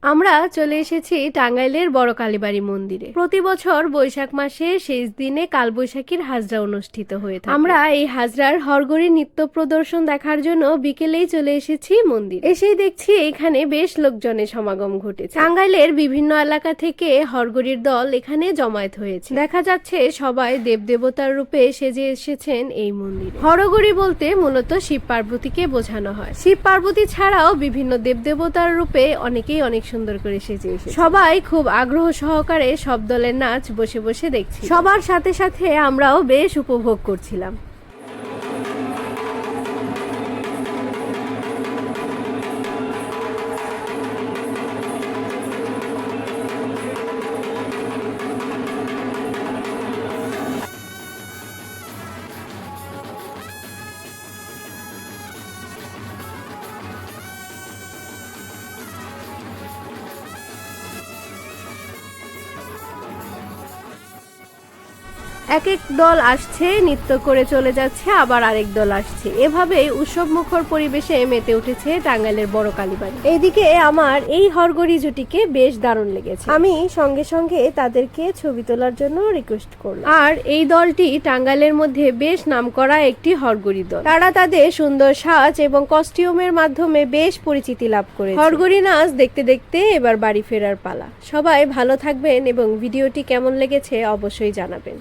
আমরা চলে এসেছি টাঙ্গাইলের বড় কালীবাড়ি মন্দিরে। প্রতি বছর বৈশাখ মাসে শেষ দিনে কালবৈশাখীর হাজরা অনুষ্ঠিত হয়ে থাকে। আমরা এই হাজরার হরগড়ি নৃত্য প্রদর্শন দেখার জন্য বিকেলেই চলে এসেছি মন্দির। এসেই দেখছি এখানে বেশ লোকজনের সমাগম ঘটেছে। টাঙ্গাইলের বিভিন্ন এলাকা থেকে হরগড়ির দল এখানে জমায়েত হয়েছে। দেখা যাচ্ছে সবাই দেবদেবতার রূপে সেজে এসেছেন এই মন্দিরে। হরগড়ি বলতে মূলত শিব পার্বতীকে বোঝানো হয়। শিব পার্বতী ছাড়াও বিভিন্ন দেবদেবতার রূপে অনেকেই অনেক সুন্দর করে সেজে এসেছে। সবাই খুব আগ্রহ সহকারে সব দলের নাচ বসে বসে দেখছি। সবার সাথে সাথে আমরাও বেশ উপভোগ করছিলাম। এক এক দল আসছে, নৃত্য করে চলে যাচ্ছে, আবার আরেক দল আসছে। এভাবেই উৎসব মুখর পরিবেশে মেতে উঠেছে টাঙ্গাইলের বড় কালীবাড়ি। এইদিকে আমার এই হরগড়ি জুটিকে বেশ দারুণ লেগেছে। আমি সঙ্গে সঙ্গে তাদেরকে ছবি তোলার জন্য রিকোয়েস্ট করলাম। আর এই দলটি টাঙ্গাইলের মধ্যে বেশ নামকরা একটি হরগড়ি দল। তারা তাদের সুন্দর সাজ এবং কস্টিউমের মাধ্যমে বেশ পরিচিতি লাভ করে। হরগড়ি নাচ দেখতে দেখতে এবার বাড়ি ফেরার পালা। সবাই ভালো থাকবেন এবং ভিডিওটি কেমন লেগেছে অবশ্যই জানাবেন।